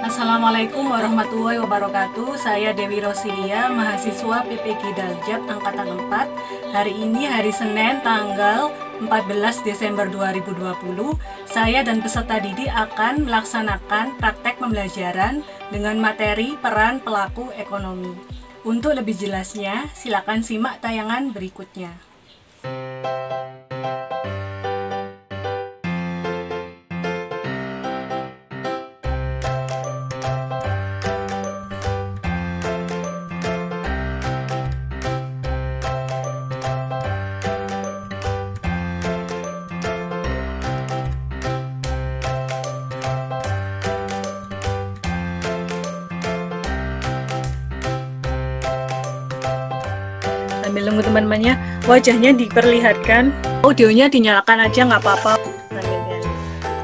Assalamualaikum warahmatullahi wabarakatuh. Saya Dewi Rosilia, mahasiswa PPG Daljab Angkatan 4. Hari ini hari Senin tanggal 14 Desember 2020. Saya dan peserta didik akan melaksanakan praktek pembelajaran dengan materi peran pelaku ekonomi. Untuk lebih jelasnya, silakan simak tayangan berikutnya. Sambil nunggu teman-temannya, wajahnya diperlihatkan, audionya dinyalakan aja nggak apa-apa.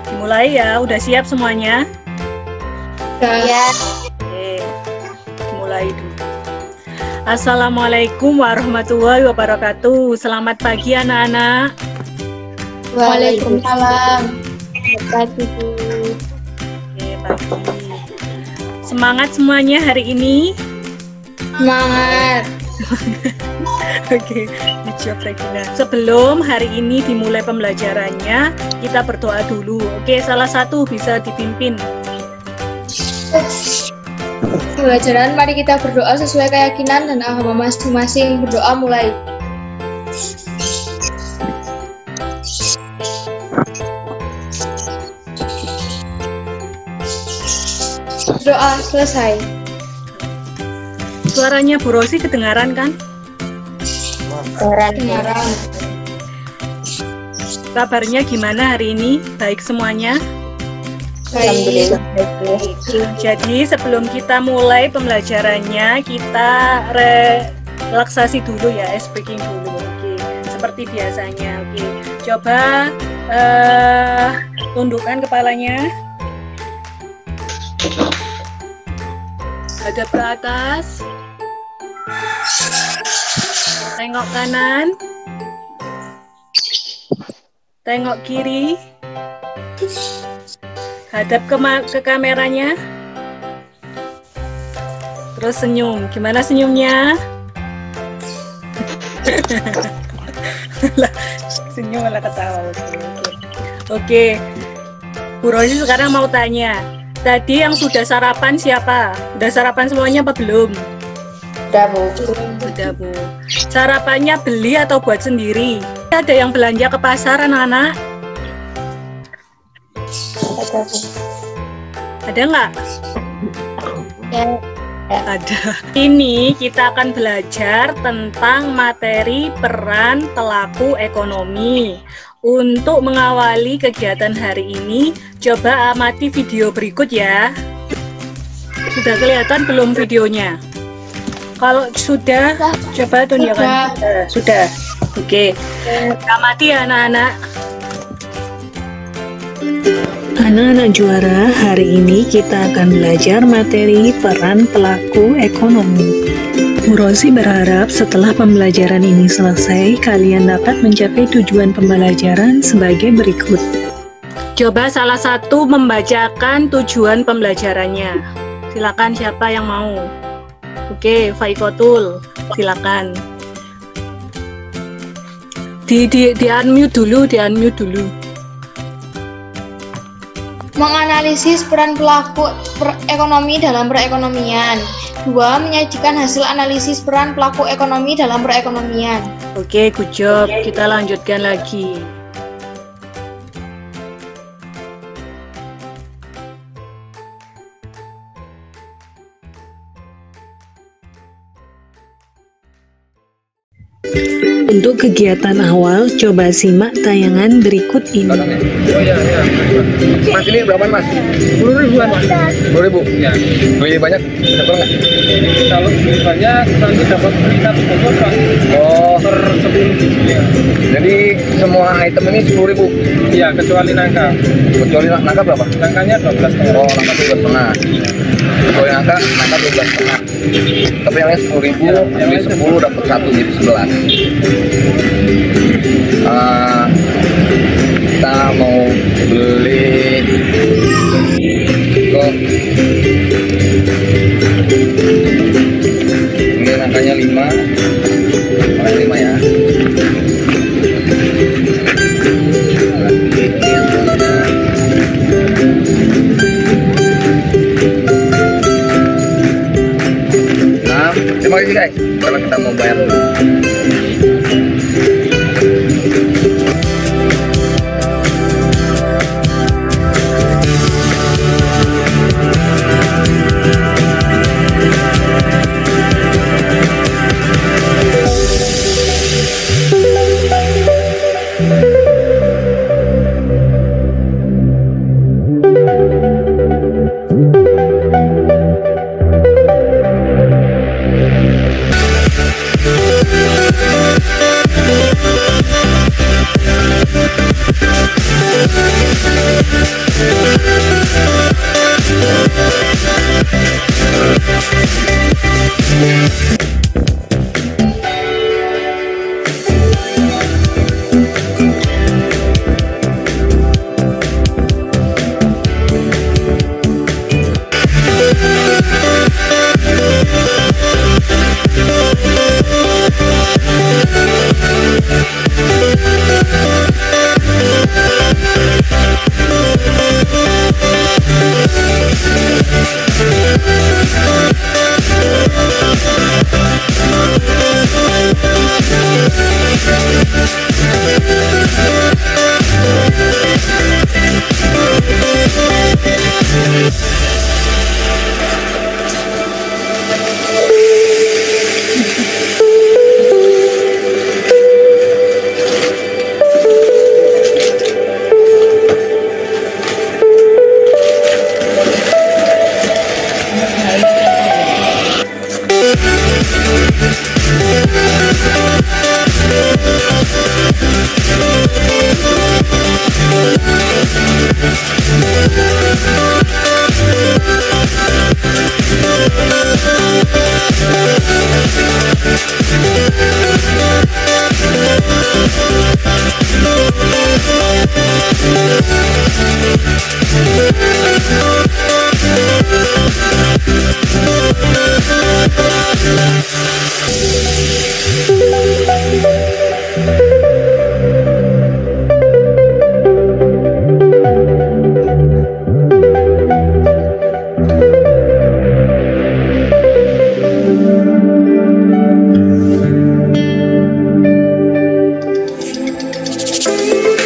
Dimulai ya, udah siap semuanya? Ya. Oke, dimulai dulu. Assalamualaikum warahmatullahi wabarakatuh. Selamat pagi anak-anak. Waalaikumsalam. Oke, pagi. Semangat semuanya hari ini. Semangat. Oke, dijawab Regina. Sebelum hari ini dimulai pembelajarannya, kita berdoa dulu. Oke, salah satu bisa dipimpin. Pembelajaran, mari kita berdoa sesuai keyakinan dan agama masing-masing. Berdoa mulai. Doa selesai. Suaranya Bu Rosi kedengaran kan? Kedengaran. Kabarnya gimana hari ini? Baik semuanya? Baik. Jadi sebelum kita mulai pembelajarannya, kita relaksasi dulu ya, speaking dulu. Oke, seperti biasanya. Oke, coba tundukkan kepalanya. Hadap ke atas. Tengok kanan. Tengok kiri. Hadap ke kameranya. Terus senyum. Gimana senyumnya? Senyum malah ketawa. Oke. Bu Rosi sekarang mau tanya. Tadi yang sudah sarapan siapa? Udah sarapan semuanya apa belum? Udah, Bu. Udah, Bu. Sarapannya beli atau buat sendiri? Ada yang belanja ke pasar, anak-anak? Ada nggak? Ya. Ada. Ini kita akan belajar tentang materi peran pelaku ekonomi. Untuk mengawali kegiatan hari ini, coba amati video berikut ya. Sudah kelihatan belum videonya? Kalau sudah, coba tunjukkan. Sudah. Oke. Amati ya anak-anak. Anak-anak juara, hari ini kita akan belajar materi peran pelaku ekonomi. Bu Rosi berharap setelah pembelajaran ini selesai, kalian dapat mencapai tujuan pembelajaran sebagai berikut. Coba salah satu membacakan tujuan pembelajarannya. Silakan siapa yang mau. Oke, Faikotul, silakan. Di-unmute dulu. Menganalisis peran pelaku ekonomi dalam perekonomian. 2. Menyajikan hasil analisis peran pelaku ekonomi dalam perekonomian. Oke, good job. Kita lanjutkan lagi. Untuk kegiatan awal, coba simak tayangan berikut ini. Oh iya. Mas ini berapa Mas? 10.000-an Mas. 10.000? Ya. Beli banyak, dapat nggak? Kalau beli banyak, nanti dapat peringkat bonus Pak. Oh. Per 10. Ya. Jadi semua item ini 10.000? Iya, kecuali nangka. Kecuali nangka berapa? Nangkanya 12,5. Oh, nangka 12,5. Kecuali nangka 12,5. Tapi yang lain 10.000, beli 10 dapat 1, jadi 11. Kita mau beli kok sih guys, karena kita mau bayar dulu.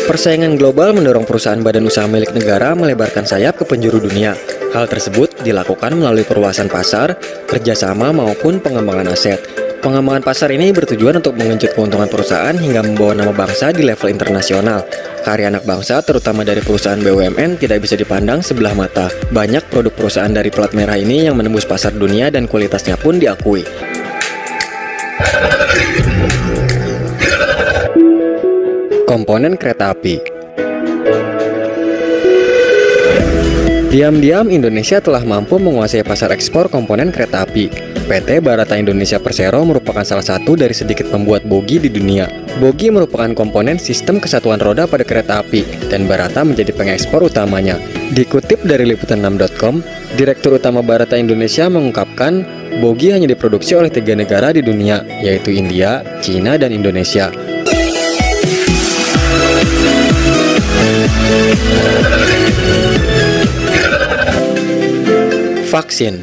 Persaingan global mendorong perusahaan badan usaha milik negara melebarkan sayap ke penjuru dunia. Hal tersebut dilakukan melalui perluasan pasar, kerjasama maupun pengembangan aset. Pengembangan pasar ini bertujuan untuk mengenjot keuntungan perusahaan hingga membawa nama bangsa di level internasional. Karya anak bangsa, terutama dari perusahaan BUMN, tidak bisa dipandang sebelah mata. Banyak produk perusahaan dari plat merah ini yang menembus pasar dunia dan kualitasnya pun diakui. Komponen kereta api. Diam-diam Indonesia telah mampu menguasai pasar ekspor komponen kereta api. PT Barata Indonesia Persero merupakan salah satu dari sedikit pembuat bogi di dunia. Bogi merupakan komponen sistem kesatuan roda pada kereta api, dan Barata menjadi pengekspor utamanya. Dikutip dari liputan6.com, Direktur Utama Barata Indonesia mengungkapkan, bogi hanya diproduksi oleh 3 negara di dunia, yaitu India, Cina, dan Indonesia. Vaksin.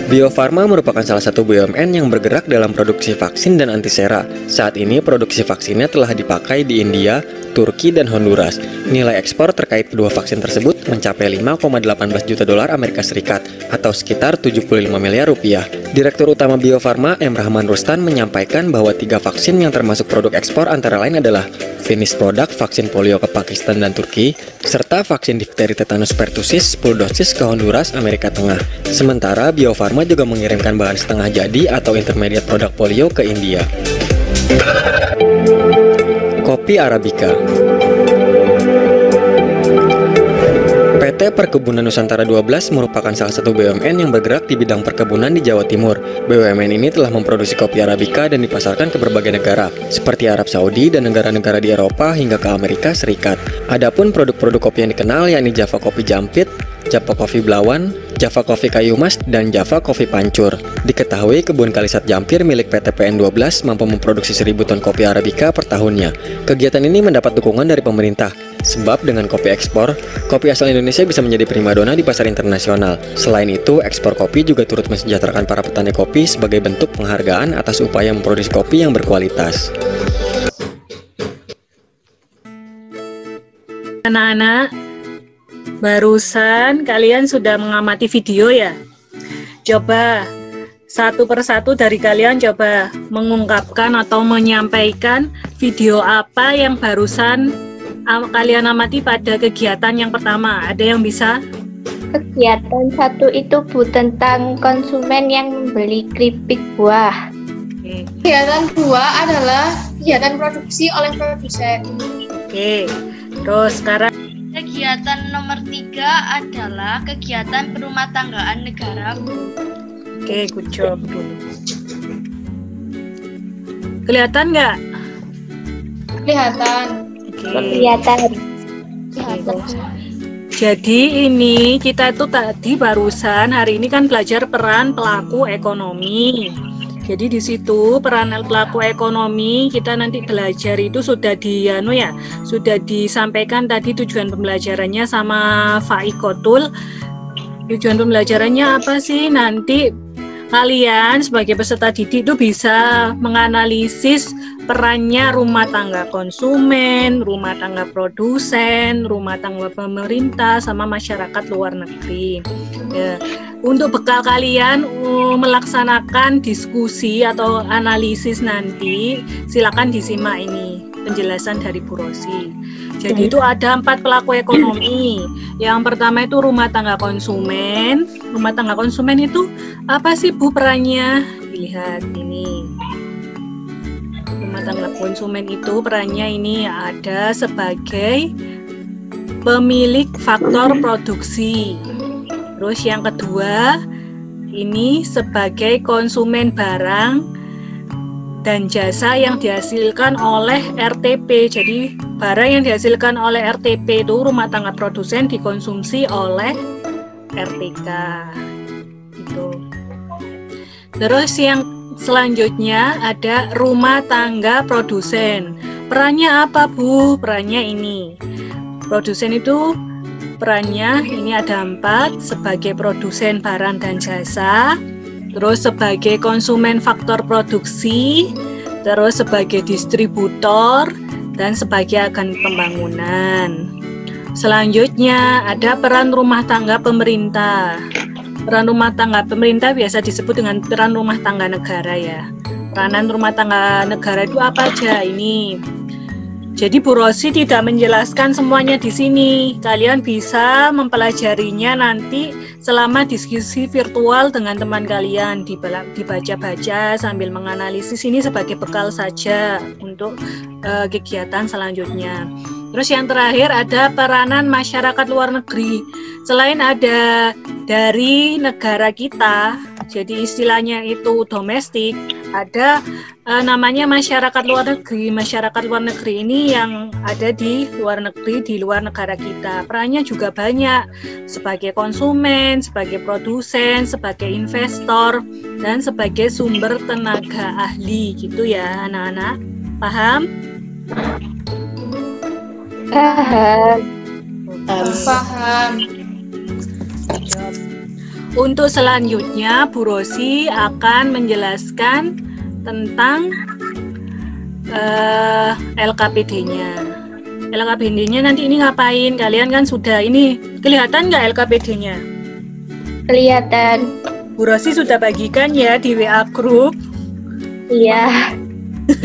Bio Farma merupakan salah satu BUMN yang bergerak dalam produksi vaksin dan antisera. Saat ini produksi vaksinnya telah dipakai di India, Turki, dan Honduras. Nilai ekspor terkait kedua vaksin tersebut mencapai 5,18 juta dolar Amerika Serikat atau sekitar 75 miliar rupiah. Direktur Utama Bio Farma M. Rahman Rustan menyampaikan bahwa 3 vaksin yang termasuk produk ekspor antara lain adalah finish product vaksin polio ke Pakistan dan Turki, serta vaksin difteri tetanus pertussis 10 dosis ke Honduras, Amerika Tengah. Sementara Bio Farma juga mengirimkan bahan setengah jadi atau intermediate produk polio ke India. Kopi Arabica. PT Perkebunan Nusantara 12 merupakan salah satu BUMN yang bergerak di bidang perkebunan di Jawa Timur. BUMN ini telah memproduksi kopi Arabica dan dipasarkan ke berbagai negara, seperti Arab Saudi dan negara-negara di Eropa hingga ke Amerika Serikat. Adapun produk-produk kopi yang dikenal yakni Java Kopi Jampit, Java Kopi Belawan, Java Kopi Kayu Mas, dan Java Kopi Pancur. Diketahui kebun Kalisat Jampir milik PT PN12 mampu memproduksi 1000 ton kopi Arabica per tahunnya. Kegiatan ini mendapat dukungan dari pemerintah. Sebab dengan kopi ekspor, kopi asal Indonesia bisa menjadi primadona di pasar internasional. Selain itu, ekspor kopi juga turut mensejahterakan para petani kopi sebagai bentuk penghargaan atas upaya memproduksi kopi yang berkualitas. Anak-anak, barusan kalian sudah mengamati video ya? Coba satu persatu dari kalian coba mengungkapkan atau menyampaikan video apa yang barusan kalian amati pada kegiatan yang pertama. Ada yang bisa? Kegiatan 1 itu Bu tentang konsumen yang membeli keripik buah. Oke. Kegiatan 2 adalah kegiatan produksi oleh produsen. Oke. Terus sekarang Kegiatan nomor 3 adalah kegiatan perumah tanggaan negara. oke, good job dulu. Kelihatan nggak? Kelihatan. Oke. Kelihatan. Jadi ini kita tuh tadi barusan hari ini kan belajar peran pelaku ekonomi. Jadi di situ peran pelaku ekonomi kita nanti belajar itu sudah sudah disampaikan tadi tujuan pembelajarannya sama Faikotul. Tujuan pembelajarannya apa sih? Nanti kalian sebagai peserta didik itu bisa menganalisis perannya rumah tangga konsumen, rumah tangga produsen, rumah tangga pemerintah, sama masyarakat luar negeri. Ya. Untuk bekal kalian melaksanakan diskusi atau analisis nanti, silakan disimak ini penjelasan dari Bu Rosi. Jadi itu ada 4 pelaku ekonomi. Yang pertama itu rumah tangga konsumen. Rumah tangga konsumen itu apa sih Bu perannya? Lihat ini. Rumah tangga konsumen itu perannya ini ada sebagai pemilik faktor produksi. Terus yang kedua ini sebagai konsumen barang dan jasa yang dihasilkan oleh RTP. Jadi barang yang dihasilkan oleh RTP itu rumah tangga produsen dikonsumsi oleh RTK. Gitu. Terus yang selanjutnya ada rumah tangga produsen. Perannya apa Bu? Perannya ini. Produsen itu perannya ini ada 4, sebagai produsen barang dan jasa, terus sebagai konsumen faktor produksi, terus sebagai distributor, dan sebagai agen pembangunan. Selanjutnya ada peran rumah tangga pemerintah. Peran rumah tangga pemerintah biasa disebut dengan peran rumah tangga negara ya. Peranan rumah tangga negara itu apa aja ini? Jadi Bu Rosi tidak menjelaskan semuanya di sini. Kalian bisa mempelajarinya nanti selama diskusi virtual dengan teman kalian, dibaca-baca sambil menganalisis ini sebagai bekal saja untuk kegiatan selanjutnya. Terus yang terakhir ada peranan masyarakat luar negeri. Selain ada dari negara kita, jadi istilahnya itu domestik, ada namanya masyarakat luar negeri. Masyarakat luar negeri ini yang ada di luar negeri, di luar negara kita. Perannya juga banyak, sebagai konsumen, sebagai produsen, sebagai investor, dan sebagai sumber tenaga ahli gitu ya anak-anak. Paham? Paham. Untuk selanjutnya Bu Rosi akan menjelaskan tentang LKPD-nya. LKPD-nya nanti ini ngapain? Kalian kan sudah ini, kelihatan nggak LKPD-nya? Kelihatan. Bu Rosi sudah bagikan ya di WA group. Iya.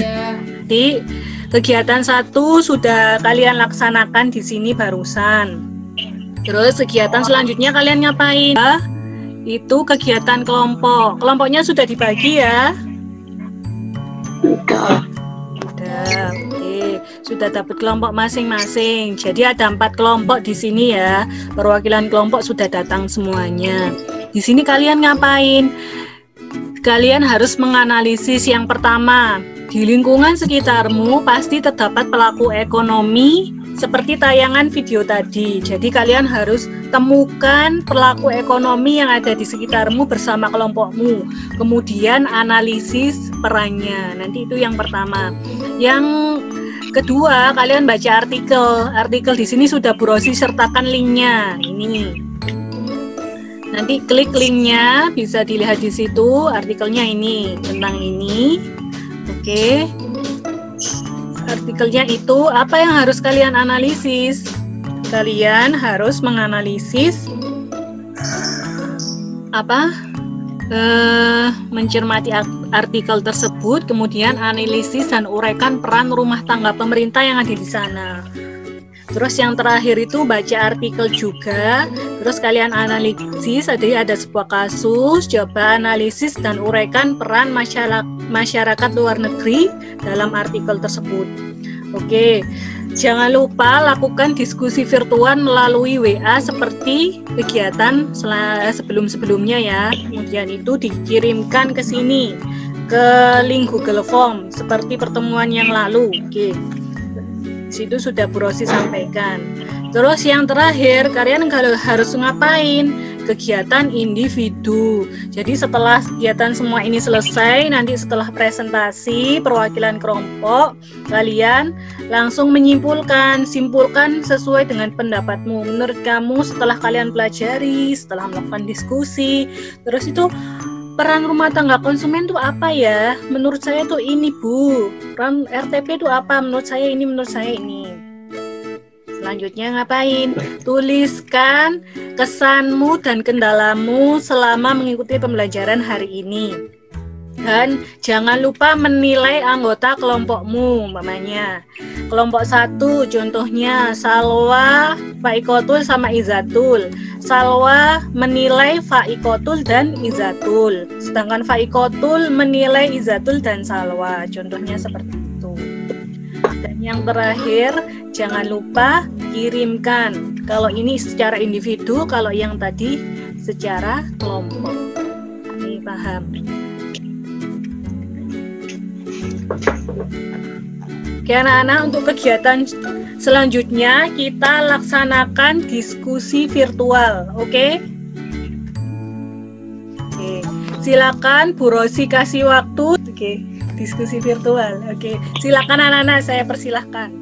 Ya. Di kegiatan 1 sudah kalian laksanakan di sini barusan. Terus kegiatan selanjutnya kalian ngapain? Itu kegiatan kelompok. Kelompoknya sudah dibagi ya? Sudah, oke. Sudah dapat kelompok masing-masing. Jadi ada 4 kelompok di sini ya. Perwakilan kelompok sudah datang semuanya. Di sini kalian ngapain? Kalian harus menganalisis yang pertama. Di lingkungan sekitarmu pasti terdapat pelaku ekonomi seperti tayangan video tadi. Jadi kalian harus temukan pelaku ekonomi yang ada di sekitarmu bersama kelompokmu. Kemudian analisis perannya. Nanti itu yang pertama. Yang Kedua, kalian baca artikel. Artikel di sini sudah Bu Rosi sertakan linknya. Ini. Nanti klik linknya, bisa dilihat di situ. Artikelnya ini tentang ini. Oke. Artikelnya itu apa yang harus kalian analisis? Kalian harus menganalisis mencermati artikel tersebut, kemudian analisis dan uraikan peran rumah tangga pemerintah yang ada di sana. Terus yang terakhir itu baca artikel juga, terus kalian analisis, ada sebuah kasus, coba analisis dan uraikan peran masyarakat luar negeri dalam artikel tersebut. Oke, jangan lupa lakukan diskusi virtual melalui WA seperti kegiatan sebelum-sebelumnya ya. Kemudian itu dikirimkan ke sini, ke link Google Form seperti pertemuan yang lalu. Oke. Di situ sudah Bu Rosi sampaikan. Terus yang terakhir, kalian harus ngapain? Kegiatan individu. Jadi setelah kegiatan semua ini selesai, nanti setelah presentasi perwakilan kelompok, kalian langsung simpulkan sesuai dengan pendapatmu. Menurut kamu setelah kalian pelajari, setelah melakukan diskusi, terus itu peran rumah tangga konsumen itu apa ya? Menurut saya tuh ini Bu. Peran RTP itu apa? Menurut saya ini, menurut saya ini. Selanjutnya ngapain? Tuliskan kesanmu dan kendalamu selama mengikuti pembelajaran hari ini. Dan jangan lupa menilai anggota kelompokmu, umpamanya. Kelompok 1 contohnya Salwa, Faikotul sama Izatul. Salwa menilai Faikotul dan Izatul. Sedangkan Faikotul menilai Izatul dan Salwa. Contohnya seperti itu. Dan yang terakhir, jangan lupa kirimkan. Kalau ini secara individu, kalau yang tadi secara kelompok. Ini paham? Oke anak-anak, untuk kegiatan selanjutnya kita laksanakan diskusi virtual. Oke? Oke. Silakan Bu Rosi kasih waktu. Oke, diskusi virtual. Oke, silakan anak-anak, saya persilahkan.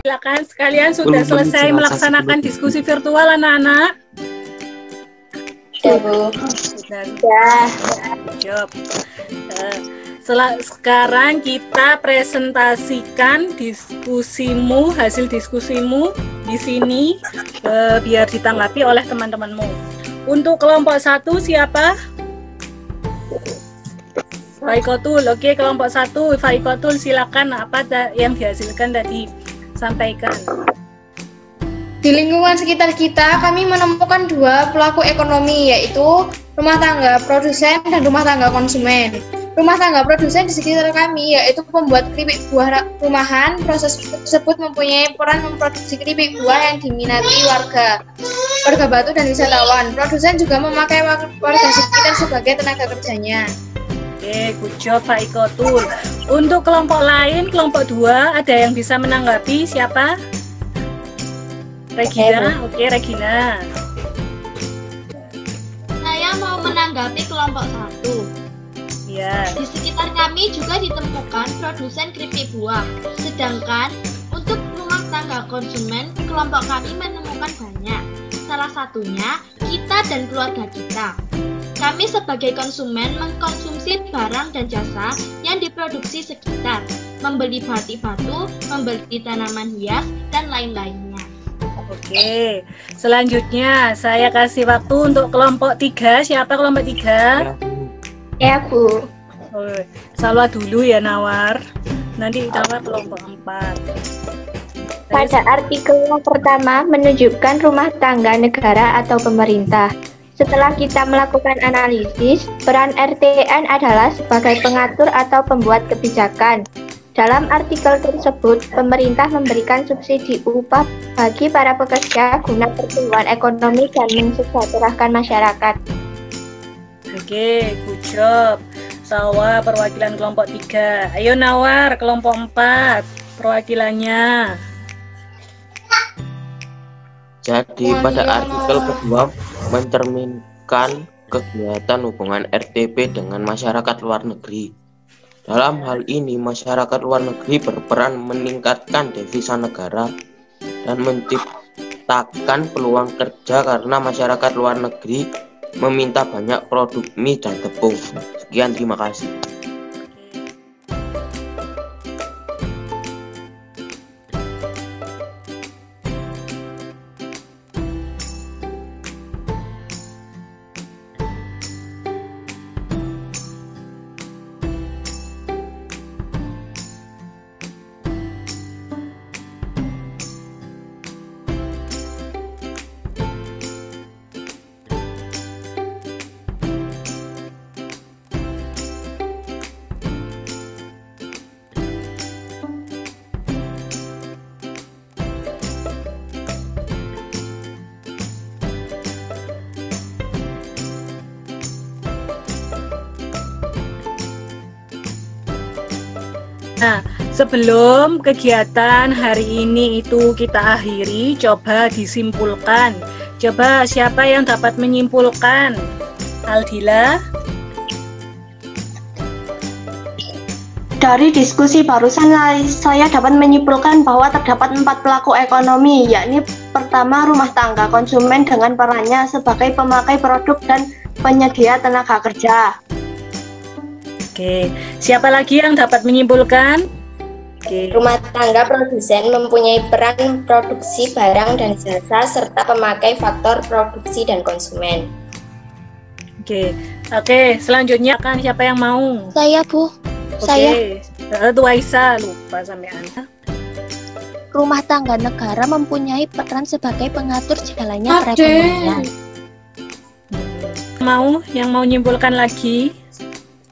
Silakan, sekalian sudah selesai melaksanakan diskusi virtual anak-anak? Ya, Bu. Sudah. Ya. Job. Sekarang kita presentasikan diskusimu, hasil diskusimu di sini biar ditanggapi oleh teman-temanmu. Untuk kelompok 1 siapa? Faikotul. Oke, kelompok 1 Faikotul, silakan apa yang dihasilkan tadi, sampaikan. Di lingkungan sekitar kita, kami menemukan 2 pelaku ekonomi, yaitu rumah tangga produsen dan rumah tangga konsumen. Rumah tangga produsen di sekitar kami, yaitu pembuat keripik buah rumahan. Proses tersebut mempunyai peran memproduksi keripik buah yang diminati warga Batu dan wisatawan. Produsen juga memakai warga sekitar sebagai tenaga kerjanya. Oke, good job Pak Ikotul. Untuk kelompok lain, kelompok 2, ada yang bisa menanggapi? Siapa? Regina. Oke, Regina. Saya mau menanggapi kelompok 1. Ya. Di sekitar kami juga ditemukan produsen keripik buah. Sedangkan untuk rumah tangga konsumen, kelompok kami menemukan banyak. Salah satunya kita dan keluarga kita. Kami sebagai konsumen mengkonsumsi barang dan jasa yang diproduksi sekitar, membeli batik batu, membeli tanaman hias, dan lain-lainnya. Oke, selanjutnya saya kasih waktu untuk kelompok 3. Siapa kelompok 3? Ya, Bu. Oh, Salwa dulu ya, Nawar. Nanti Nawar kelompok 4. Pada artikel yang pertama menunjukkan rumah tangga negara atau pemerintah. Setelah kita melakukan analisis, peran RTN adalah sebagai pengatur atau pembuat kebijakan. Dalam artikel tersebut, pemerintah memberikan subsidi upah bagi para pekerja guna pertumbuhan ekonomi dan mensejahterakan masyarakat. Oke, good job. Salwa perwakilan kelompok 3. Ayo Nawar, kelompok 4 perwakilannya. Jadi pada artikel kedua mencerminkan kegiatan hubungan RTP dengan masyarakat luar negeri. Dalam hal ini masyarakat luar negeri berperan meningkatkan devisa negara dan menciptakan peluang kerja karena masyarakat luar negeri meminta banyak produk mie dan tepung. Sekian, terima kasih. Nah, sebelum kegiatan hari ini itu kita akhiri, coba disimpulkan. Coba siapa yang dapat menyimpulkan? Aldila? Dari diskusi barusan saya dapat menyimpulkan bahwa terdapat 4 pelaku ekonomi, yakni pertama rumah tangga konsumen dengan perannya sebagai pemakai produk dan penyedia tenaga kerja. Oke, siapa lagi yang dapat menyimpulkan? Oke. Rumah tangga produsen mempunyai peran produksi barang dan jasa serta pemakai faktor produksi dan konsumen. Oke, selanjutnya kan siapa yang mau? Saya, Bu. Oke, itu Aisyah, lupa sampai Anda. Rumah tangga negara mempunyai peran sebagai pengatur jalannya perekonomian. Yang mau menyimpulkan lagi?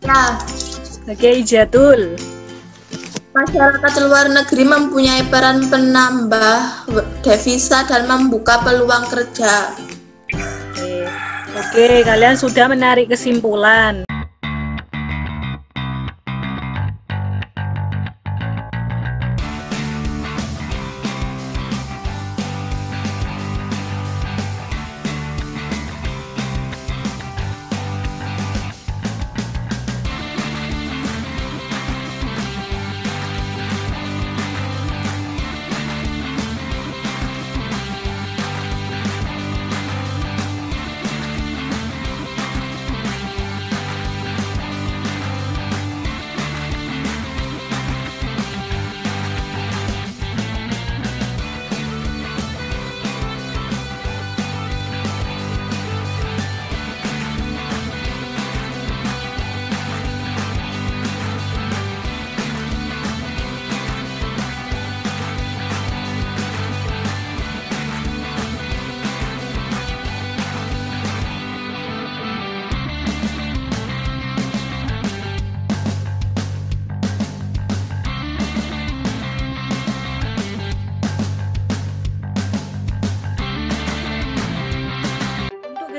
Ya. Oke, Ijatul. Masyarakat luar negeri mempunyai peran penambah devisa dan membuka peluang kerja. Oke, kalian sudah menarik kesimpulan.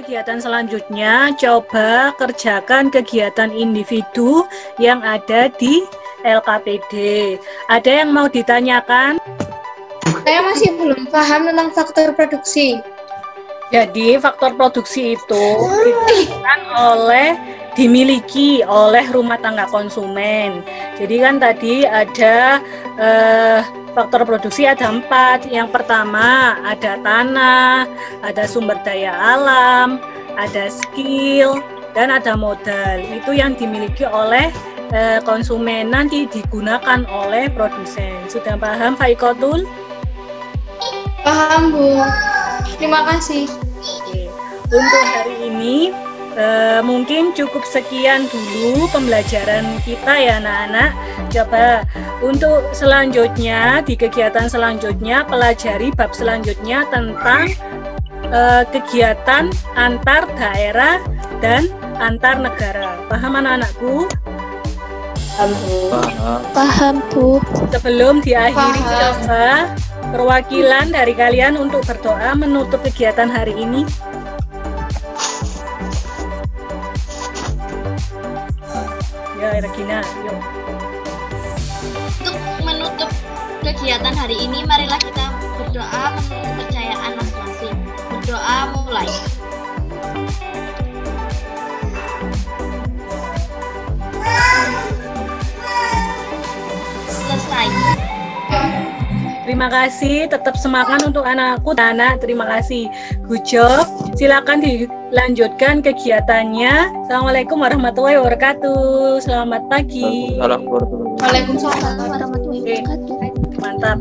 kegiatan selanjutnya, coba kerjakan kegiatan individu yang ada di LKPD. Ada yang mau ditanyakan? Saya masih belum paham tentang faktor produksi. Jadi faktor produksi itu dimiliki oleh rumah tangga konsumen. Jadi kan tadi ada faktor produksi ada 4. Yang pertama ada tanah, ada sumber daya alam, ada skill, dan ada modal. Itu yang dimiliki oleh konsumen, nanti digunakan oleh produsen. Sudah paham Pak Ikotul? Paham, Bu. Terima kasih. Oke. Untuk hari ini mungkin cukup sekian dulu pembelajaran kita ya anak-anak. Coba untuk selanjutnya, di kegiatan selanjutnya, pelajari bab selanjutnya tentang kegiatan antar daerah dan antar negara. Paham anak-anakku? Paham, Bu. Sebelum diakhiri, coba perwakilan dari kalian untuk berdoa menutup kegiatan hari ini. Ya, Regina, yuk. Untuk menutup kegiatan hari ini, marilah kita berdoa menurut kepercayaan masing-masing. Berdoa mulai. Selesai. Terima kasih, tetap semangat untuk anakku. Anak, terima kasih. Good job. Silakan dilanjutkan kegiatannya. Assalamualaikum warahmatullahi wabarakatuh. Selamat pagi. Waalaikumsalam warahmatullahi wabarakatuh. Mantap.